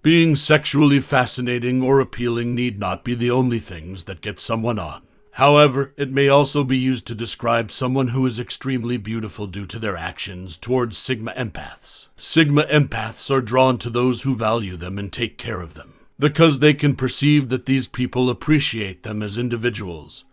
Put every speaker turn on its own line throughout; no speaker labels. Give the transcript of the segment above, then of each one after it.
Being sexually fascinating or appealing need not be the only things that get someone on. However, it may also be used to describe someone who is extremely beautiful due to their actions towards Sigma Empaths. Sigma Empaths are drawn to those who value them and take care of them, because they can perceive that these people appreciate them as individuals,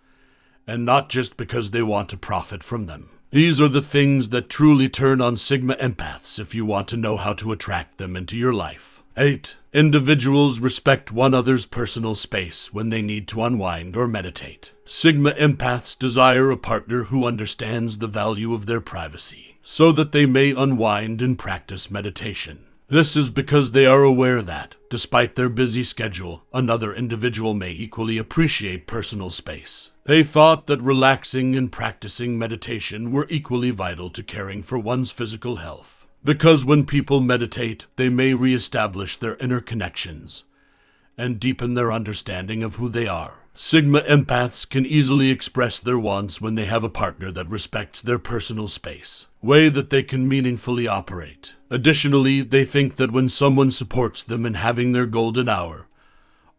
and not just because they want to profit from them. These are the things that truly turn on Sigma Empaths if you want to know how to attract them into your life. 8. Individuals respect one another's personal space when they need to unwind or meditate. Sigma Empaths desire a partner who understands the value of their privacy, so that they may unwind and practice meditation. This is because they are aware that, despite their busy schedule, another individual may equally appreciate personal space. They thought that relaxing and practicing meditation were equally vital to caring for one's physical health. Because when people meditate, they may reestablish their inner connections and deepen their understanding of who they are. Sigma Empaths can easily express their wants when they have a partner that respects their personal space, way that they can meaningfully operate. Additionally, they think that when someone supports them in having their golden hour,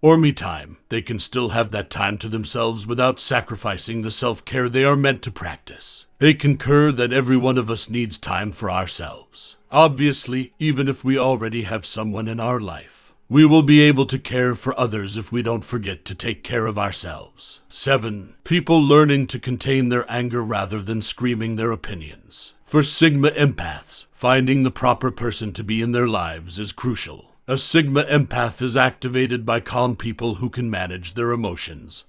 or me time, they can still have that time to themselves without sacrificing the self-care they are meant to practice. They concur that every one of us needs time for ourselves. Obviously, even if we already have someone in our life, we will be able to care for others if we don't forget to take care of ourselves. 7. People learning to contain their anger rather than screaming their opinions. For Sigma Empaths, finding the proper person to be in their lives is crucial. A Sigma Empath is activated by calm people who can manage their emotions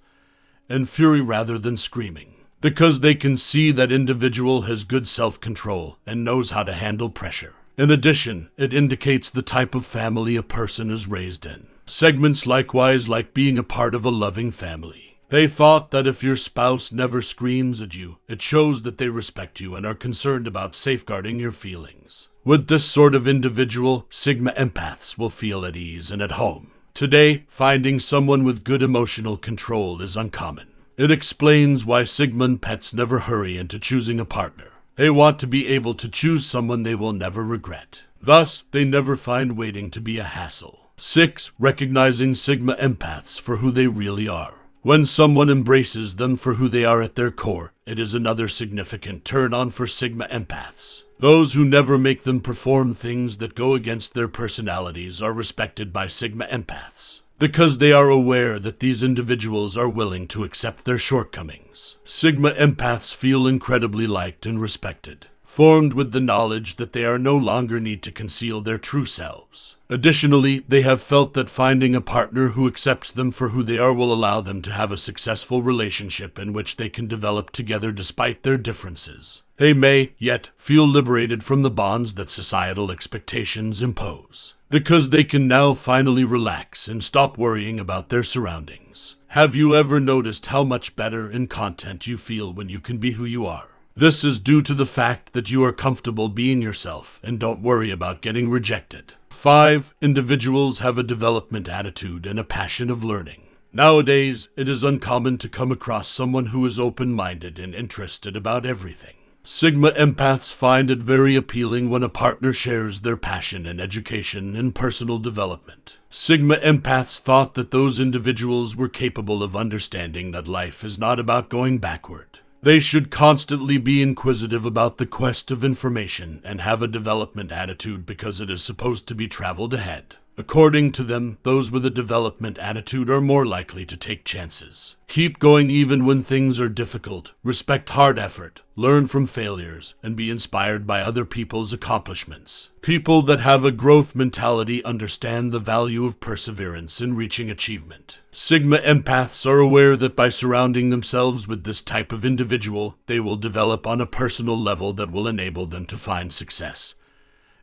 and fury rather than screaming, because they can see that individual has good self-control and knows how to handle pressure. In addition, it indicates the type of family a person is raised in. Segments likewise like being a part of a loving family. They thought that if your spouse never screams at you, it shows that they respect you and are concerned about safeguarding your feelings. With this sort of individual, Sigma Empaths will feel at ease and at home. Today, finding someone with good emotional control is uncommon. It explains why Sigma Empaths never hurry into choosing a partner. They want to be able to choose someone they will never regret. Thus, they never find waiting to be a hassle. 6. Recognizing Sigma Empaths for who they really are. When someone embraces them for who they are at their core, it is another significant turn-on for Sigma Empaths. Those who never make them perform things that go against their personalities are respected by Sigma Empaths, because they are aware that these individuals are willing to accept their shortcomings. Sigma Empaths feel incredibly liked and respected, formed with the knowledge that they are no longer need to conceal their true selves. Additionally, they have felt that finding a partner who accepts them for who they are will allow them to have a successful relationship in which they can develop together despite their differences. They may, yet, feel liberated from the bonds that societal expectations impose, because they can now finally relax and stop worrying about their surroundings. Have you ever noticed how much better in content you feel when you can be who you are? This is due to the fact that you are comfortable being yourself and don't worry about getting rejected. 5. Individuals have a development attitude and a passion of learning. Nowadays, it is uncommon to come across someone who is open-minded and interested about everything. Sigma Empaths find it very appealing when a partner shares their passion in education and personal development. Sigma Empaths thought that those individuals were capable of understanding that life is not about going backward. They should constantly be inquisitive about the quest of information and have a development attitude because it is supposed to be traveled ahead. According to them, those with a development attitude are more likely to take chances. Keep going even when things are difficult, respect hard effort, learn from failures, and be inspired by other people's accomplishments. People that have a growth mentality understand the value of perseverance in reaching achievement. Sigma Empaths are aware that by surrounding themselves with this type of individual, they will develop on a personal level that will enable them to find success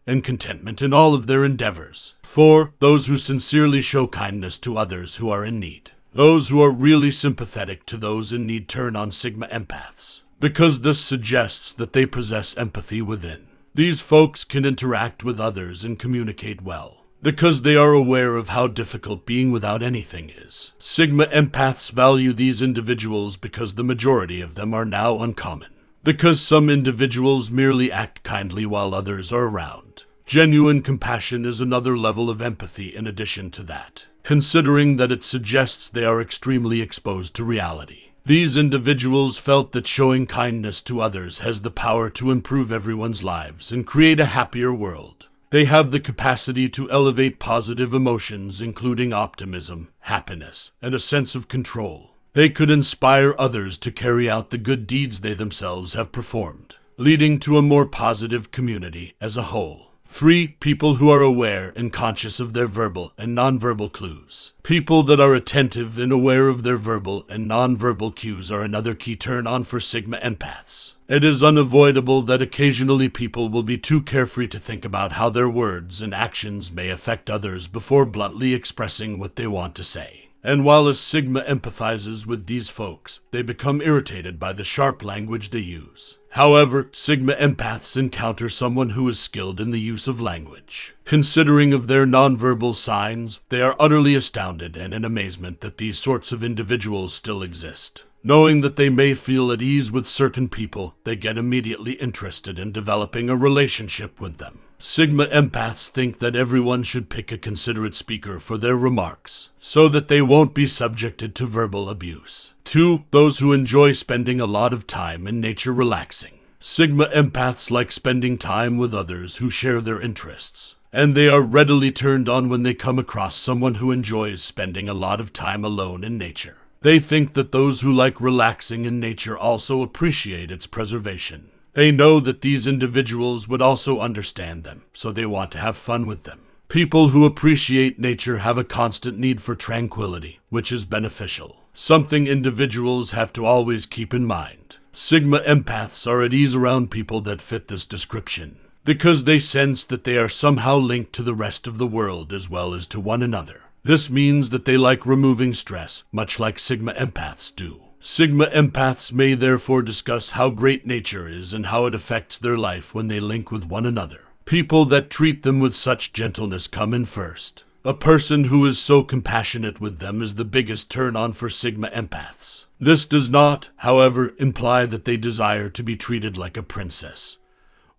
and contentment in all of their endeavors. 4. Those who sincerely show kindness to others who are in need. Those who are really sympathetic to those in need turn on Sigma Empaths, because this suggests that they possess empathy within. These folks can interact with others and communicate well, because they are aware of how difficult being without anything is. Sigma Empaths value these individuals because the majority of them are now uncommon. Because some individuals merely act kindly while others are around. Genuine compassion is another level of empathy in addition to that, considering that it suggests they are extremely exposed to reality. These individuals felt that showing kindness to others has the power to improve everyone's lives and create a happier world. They have the capacity to elevate positive emotions, including optimism, happiness, and a sense of control. They could inspire others to carry out the good deeds they themselves have performed, leading to a more positive community as a whole. 3. People who are aware and conscious of their verbal and nonverbal clues. People that are attentive and aware of their verbal and nonverbal cues are another key turn-on for Sigma Empaths. It is unavoidable that occasionally people will be too carefree to think about how their words and actions may affect others before bluntly expressing what they want to say. And while a Sigma empathizes with these folks, they become irritated by the sharp language they use. However, Sigma Empaths encounter someone who is skilled in the use of language. Considering of their nonverbal signs, they are utterly astounded and in amazement that these sorts of individuals still exist. Knowing that they may feel at ease with certain people, they get immediately interested in developing a relationship with them. Sigma Empaths think that everyone should pick a considerate speaker for their remarks, so that they won't be subjected to verbal abuse. 2. Those who enjoy spending a lot of time in nature relaxing. Sigma Empaths like spending time with others who share their interests, and they are readily turned on when they come across someone who enjoys spending a lot of time alone in nature. They think that those who like relaxing in nature also appreciate its preservation. They know that these individuals would also understand them, so they want to have fun with them. People who appreciate nature have a constant need for tranquility, which is beneficial, something individuals have to always keep in mind. Sigma Empaths are at ease around people that fit this description, because they sense that they are somehow linked to the rest of the world as well as to one another. This means that they like removing stress, much like Sigma Empaths do. Sigma Empaths may therefore discuss how great nature is and how it affects their life when they link with one another. People that treat them with such gentleness come in first. A person who is so compassionate with them is the biggest turn-on for Sigma Empaths. This does not, however, imply that they desire to be treated like a princess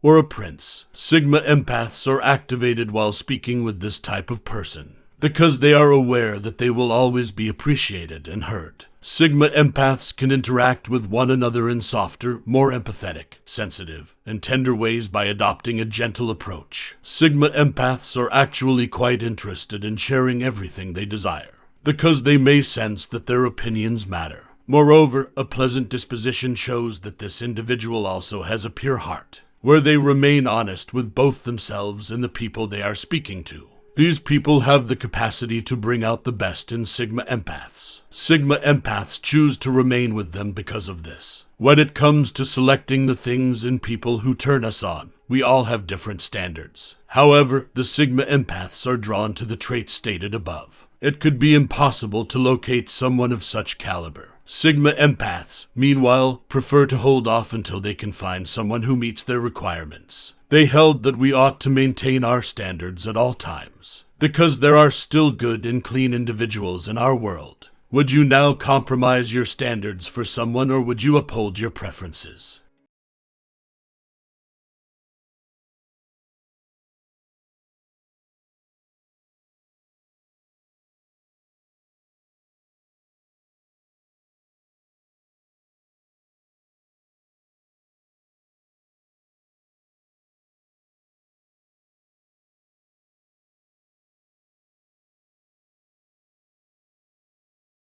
or a prince. Sigma Empaths are activated while speaking with this type of person, because they are aware that they will always be appreciated and heard. Sigma Empaths can interact with one another in softer, more empathetic, sensitive, and tender ways by adopting a gentle approach. Sigma Empaths are actually quite interested in sharing everything they desire, because they may sense that their opinions matter. Moreover, a pleasant disposition shows that this individual also has a pure heart, where they remain honest with both themselves and the people they are speaking to. These people have the capacity to bring out the best in Sigma Empaths. Sigma Empaths choose to remain with them because of this. When it comes to selecting the things and people who turn us on, we all have different standards. However, the Sigma Empaths are drawn to the traits stated above. It could be impossible to locate someone of such caliber. Sigma Empaths, meanwhile, prefer to hold off until they can find someone who meets their requirements. They held that we ought to maintain our standards at all times, because there are still good and clean individuals in our world. Would you now compromise your standards for someone, or would you uphold your preferences?